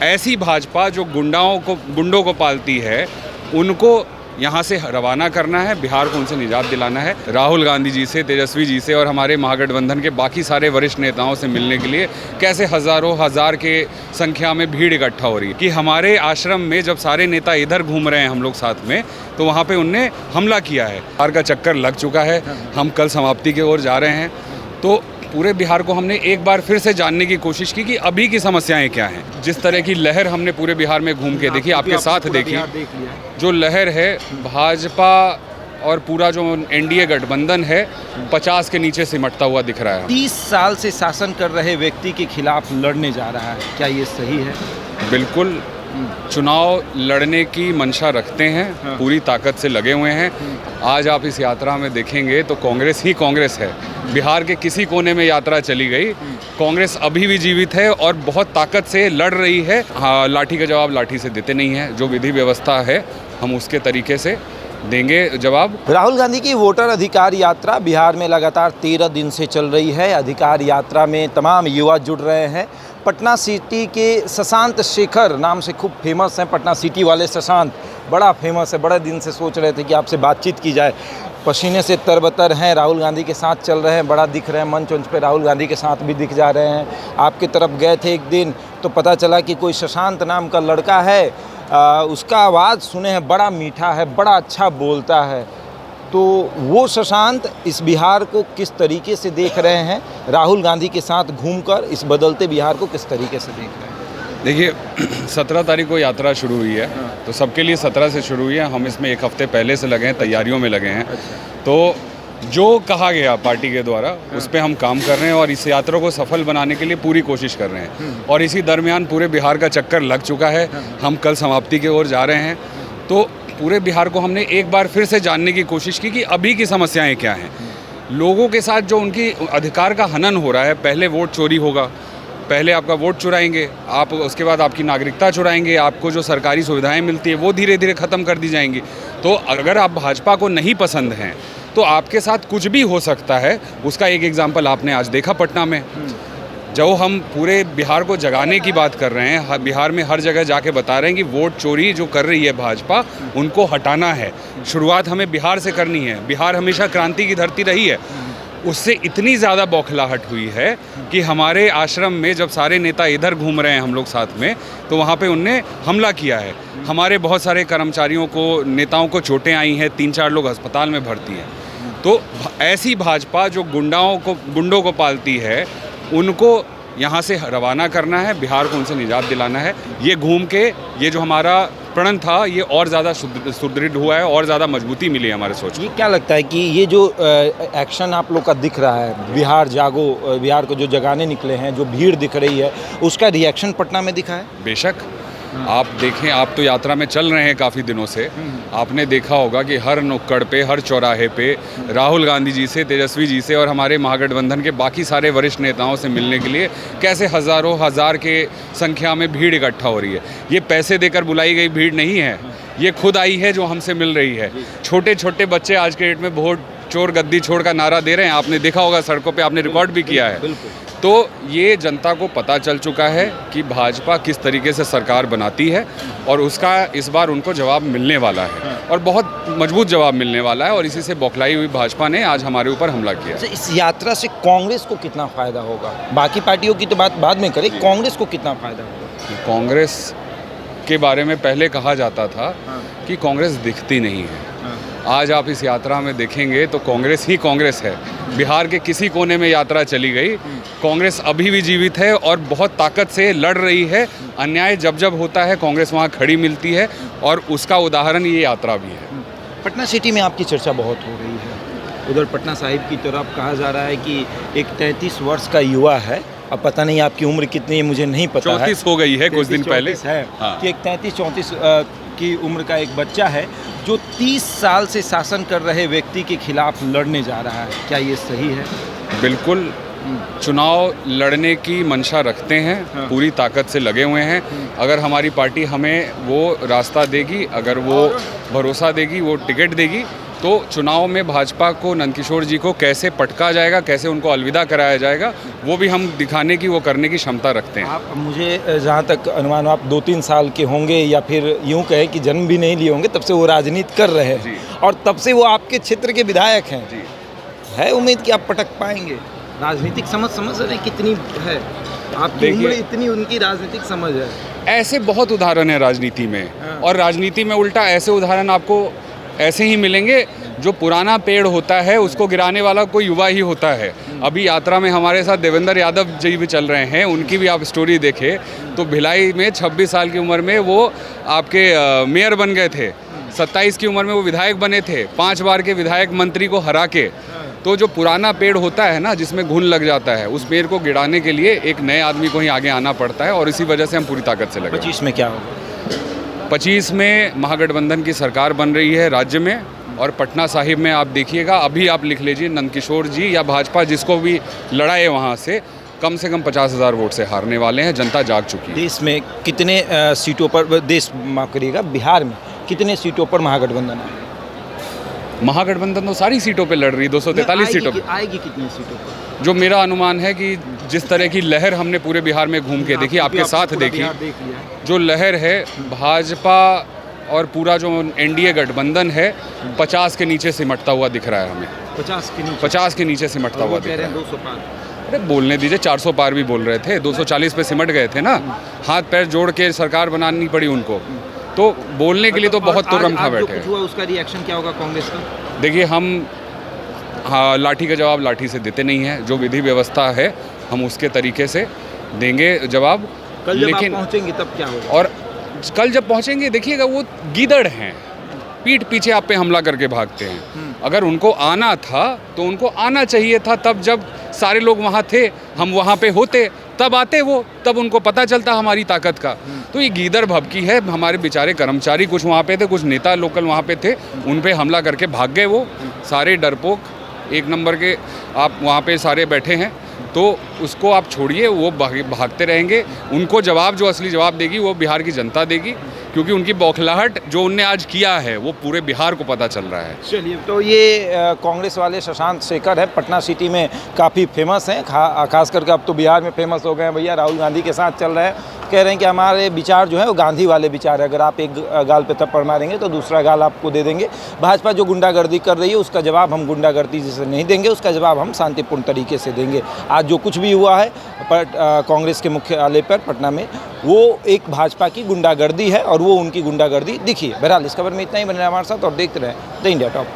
ऐसी भाजपा जो गुंडों को पालती है, उनको यहाँ से रवाना करना है, बिहार को उनसे निजात दिलाना है। राहुल गांधी जी से, तेजस्वी जी से और हमारे महागठबंधन के बाकी सारे वरिष्ठ नेताओं से मिलने के लिए कैसे हज़ारों हज़ार के संख्या में भीड़ इकट्ठा हो रही है कि हमारे आश्रम में जब सारे नेता इधर घूम रहे हैं हम लोग साथ में, तो वहाँ पे उनने हमला किया है। बिहार का चक्कर लग चुका है, हम कल समाप्ति की ओर जा रहे हैं। तो पूरे बिहार को हमने एक बार फिर से जानने की कोशिश की कि अभी की समस्याएं क्या हैं। जिस तरह की लहर हमने पूरे बिहार में घूम के देखी, आपके साथ देखी, जो लहर है भाजपा और पूरा जो एनडीए गठबंधन है 50 के नीचे सिमटता हुआ दिख रहा है। 30 साल से शासन कर रहे व्यक्ति के खिलाफ लड़ने जा रहा है, क्या ये सही है? बिल्कुल, चुनाव लड़ने की मंशा रखते हैं, पूरी ताकत से लगे हुए हैं। आज आप इस यात्रा में देखेंगे तो कांग्रेस ही कांग्रेस है। बिहार के किसी कोने में यात्रा चली गई, कांग्रेस अभी भी जीवित है और बहुत ताकत से लड़ रही है। हाँ, लाठी का जवाब लाठी से देते नहीं है। जो विधि व्यवस्था है हम उसके तरीके से देंगे जवाब। राहुल गांधी की वोटर अधिकार यात्रा बिहार में लगातार 13 दिन से चल रही है। अधिकार यात्रा में तमाम युवा जुड़ रहे हैं। पटना सिटी के शशांत शेखर नाम से खूब फेमस हैं। पटना सिटी वाले शशांत बड़ा फेमस है, बड़े दिन से सोच रहे थे कि आपसे बातचीत की जाए। पसीने से तरबतर हैं, राहुल गांधी के साथ चल रहे हैं, बड़ा दिख रहे हैं, मंच पे राहुल गांधी के साथ भी दिख जा रहे हैं। आपकी तरफ गए थे एक दिन तो पता चला कि कोई शशांत नाम का लड़का है, उसका आवाज़ सुने हैं, बड़ा मीठा है, बड़ा अच्छा बोलता है। तो वो शशांत इस बिहार को किस तरीके से देख रहे हैं, राहुल गांधी के साथ घूमकर इस बदलते बिहार को किस तरीके से देख रहे हैं? देखिए 17 तारीख को यात्रा शुरू हुई है, तो सबके लिए 17 से शुरू हुई है। हम इसमें एक हफ्ते पहले से लगे हैं, तैयारियों में लगे हैं। तो जो कहा गया पार्टी के द्वारा उस पर हम काम कर रहे हैं और इस यात्रा को सफल बनाने के लिए पूरी कोशिश कर रहे हैं। और इसी दरमियान पूरे बिहार का चक्कर लग चुका है, हम कल समाप्ति की ओर जा रहे हैं। तो पूरे बिहार को हमने एक बार फिर से जानने की कोशिश की कि अभी की समस्याएं क्या हैं। लोगों के साथ जो उनकी अधिकार का हनन हो रहा है, पहले वोट चोरी होगा, पहले आपका वोट चुराएंगे आप, उसके बाद आपकी नागरिकता चुराएंगे, आपको जो सरकारी सुविधाएं मिलती है वो धीरे धीरे ख़त्म कर दी जाएंगी। तो अगर आप भाजपा को नहीं पसंद हैं तो आपके साथ कुछ भी हो सकता है। उसका एक एग्जाम्पल आपने आज देखा पटना में। जो हम पूरे बिहार को जगाने की बात कर रहे हैं, बिहार में हर जगह जाके बता रहे हैं कि वोट चोरी जो कर रही है भाजपा, उनको हटाना है। शुरुआत हमें बिहार से करनी है। बिहार हमेशा क्रांति की धरती रही है। उससे इतनी ज़्यादा बौखलाहट हुई है कि हमारे आश्रम में जब सारे नेता इधर घूम रहे हैं हम लोग साथ में, तो वहाँ पे उनने हमला किया है। हमारे बहुत सारे कर्मचारियों को, नेताओं को चोटें आई हैं, 3-4 लोग अस्पताल में भर्ती हैं। तो ऐसी भाजपा जो गुंडों को पालती है, उनको यहाँ से रवाना करना है, बिहार को उनसे निजात दिलाना है। ये घूम के ये जो हमारा प्रण था ये और ज़्यादा सुदृढ़ हुआ है और ज़्यादा मजबूती मिली है हमारे सोच। ये क्या लगता है कि ये जो एक्शन आप लोग का दिख रहा है, बिहार जागो, बिहार को जो जगाने निकले हैं, जो भीड़ दिख रही है, उसका रिएक्शन पटना में दिखा है? बेशक। आप देखें, आप तो यात्रा में चल रहे हैं काफ़ी दिनों से, आपने देखा होगा कि हर नुक्कड़ पे, हर चौराहे पे राहुल गांधी जी से, तेजस्वी जी से और हमारे महागठबंधन के बाकी सारे वरिष्ठ नेताओं से मिलने के लिए कैसे हज़ारों हज़ार के संख्या में भीड़ इकट्ठा हो रही है। ये पैसे देकर बुलाई गई भीड़ नहीं है, ये खुद आई है जो हमसे मिल रही है। छोटे छोटे बच्चे आज के डेट में वोट चोर गद्दी छोड़ का नारा दे रहे हैं, आपने देखा होगा सड़कों पे, आपने रिकॉर्ड भी किया है। तो ये जनता को पता चल चुका है कि भाजपा किस तरीके से सरकार बनाती है और उसका इस बार उनको जवाब मिलने वाला है और बहुत मजबूत जवाब मिलने वाला है। और इसी से बौखलाई हुई भाजपा ने आज हमारे ऊपर हमला किया। इस यात्रा से कांग्रेस को कितना फ़ायदा होगा? बाकी पार्टियों की तो बात बाद में करें, कांग्रेस को कितना फ़ायदा होगा? कांग्रेस के बारे में पहले कहा जाता था कि कांग्रेस दिखती नहीं है। आज आप इस यात्रा में देखेंगे तो कांग्रेस ही कांग्रेस है। बिहार के किसी कोने में यात्रा चली गई, कांग्रेस अभी भी जीवित है और बहुत ताकत से लड़ रही है। अन्याय जब जब होता है कांग्रेस वहाँ खड़ी मिलती है और उसका उदाहरण ये यात्रा भी है। पटना सिटी में आपकी चर्चा बहुत हो रही है। उधर पटना साहिब की तरफ कहा जा रहा है कि एक 33 वर्ष का युवा है, अब पता नहीं आपकी उम्र कितनी है, मुझे नहीं पता है। 34 हो गई है कुछ दिन पहले है। हाँ। कि एक 33-34 की उम्र का एक बच्चा है जो 30 साल से शासन कर रहे व्यक्ति के खिलाफ लड़ने जा रहा है, क्या ये सही है? बिल्कुल, चुनाव लड़ने की मंशा रखते हैं, पूरी ताकत से लगे हुए हैं। अगर हमारी पार्टी हमें वो रास्ता देगी, अगर वो भरोसा देगी, वो टिकट देगी, तो चुनाव में भाजपा को, नंदकिशोर जी को कैसे पटका जाएगा, कैसे उनको अलविदा कराया जाएगा, वो भी हम दिखाने की, वो करने की क्षमता रखते हैं। आप मुझे जहाँ तक अनुमान, आप 2-3 साल के होंगे या फिर यूँ कहे कि जन्म भी नहीं लिए होंगे तब से वो राजनीति कर रहे हैं और तब से वो आपके क्षेत्र के विधायक हैं जी। है उम्मीद कि आप पटक पाएंगे? राजनीतिक समझ रहे कितनी है आपकी उम्र, इतनी उनकी राजनीतिक समझ है। ऐसे बहुत उदाहरण है राजनीति में, और राजनीति में उल्टा ऐसे उदाहरण आपको ऐसे ही मिलेंगे। जो पुराना पेड़ होता है उसको गिराने वाला कोई युवा ही होता है। अभी यात्रा में हमारे साथ देवेंद्र यादव जी भी चल रहे हैं, उनकी भी आप स्टोरी देखें तो भिलाई में 26 साल की उम्र में वो आपके मेयर बन गए थे, 27 की उम्र में वो विधायक बने थे, 5 बार के विधायक मंत्री को हरा के। तो जो पुराना पेड़ होता है ना, जिसमें घुन लग जाता है, उस पेड़ को गिराने के लिए एक नए आदमी को ही आगे आना पड़ता है, और इसी वजह से हम पूरी ताकत से लगे। 25 में क्या होगा? 25 में महागठबंधन की सरकार बन रही है राज्य में, और पटना साहिब में आप देखिएगा, अभी आप लिख लीजिए, नंदकिशोर जी या भाजपा जिसको भी लड़ाए वहाँ से कम 50,000 वोट से हारने वाले हैं। जनता जाग चुकी है। देश में कितने सीटों पर, माफ करिएगा, बिहार में कितने सीटों पर महागठबंधन है? महागठबंधन तो सारी सीटों पे लड़ रही, 243 सीटों पे। आएगी कितनी सीटों पर? जो मेरा अनुमान है कि जिस तरह की लहर हमने पूरे बिहार में घूम के देखी, आपके साथ देखी, जो लहर है भाजपा और पूरा जो एनडीए गठबंधन है 50 के नीचे सिमटता हुआ दिख रहा है हमें। 50 के नीचे सिमटता हुआ दिख रहा है। 200 पार। अरे बोलने दीजिए, 400 पार भी बोल रहे थे, 240 पे सिमट गए थे ना। हाथ पैर जोड़ के सरकार बनानी पड़ी उनको, तो बोलने के लिए तो बहुत तुर्रम खा बैठे हैं। उसका रिएक्शन क्या होगा कांग्रेस का? देखिए, हम लाठी का जवाब लाठी से देते नहीं हैं। जो विधि व्यवस्था है हम उसके तरीके से देंगे जवाब। कल जब आप पहुंचेंगे तब क्या होगा? और कल जब पहुंचेंगे देखिएगा, वो गीदड़ हैं, पीठ पीछे आप पे हमला करके भागते हैं। अगर उनको आना था तो उनको आना चाहिए था, तब जब सारे लोग वहाँ थे, हम वहाँ पे होते, तब आते वो, तब उनको पता चलता हमारी ताकत का। तो ये गीदड़ भभकी है। हमारे बेचारे कर्मचारी कुछ वहाँ पे थे, कुछ नेता लोकल वहाँ पे थे, उन पे हमला करके भाग गए वो सारे डरपोक, एक नंबर के। आप वहाँ पे सारे बैठे हैं, तो उसको आप छोड़िए, वो भागते रहेंगे। उनको जवाब, जो असली जवाब देगी वो बिहार की जनता देगी, क्योंकि उनकी बौखलाहट जो उनने आज किया है वो पूरे बिहार को पता चल रहा है। चलिए, तो ये कांग्रेस वाले शशांक शेखर है, पटना सिटी में काफ़ी फेमस हैं, खास करके अब तो बिहार में फेमस हो गए हैं भैया। राहुल गांधी के साथ चल रहे हैं, कह रहे हैं कि हमारे विचार जो है वो गांधी वाले विचार है। अगर आप एक गाल पे थप्पड़ मारेंगे तो दूसरा गाल आपको दे देंगे। भाजपा जो गुंडागर्दी कर रही है उसका जवाब हम गुंडागर्दी से नहीं देंगे, उसका जवाब हम शांतिपूर्ण तरीके से देंगे। आज जो कुछ भी हुआ है कांग्रेस के मुख्यालय पर पटना में, वो एक भाजपा की गुंडागर्दी है और वो उनकी गुंडागर्दी दिखी है। बहरहाल इस खबर में इतना ही। बने रहे हमारे साथ और देखते रहें द इंडिया टॉप।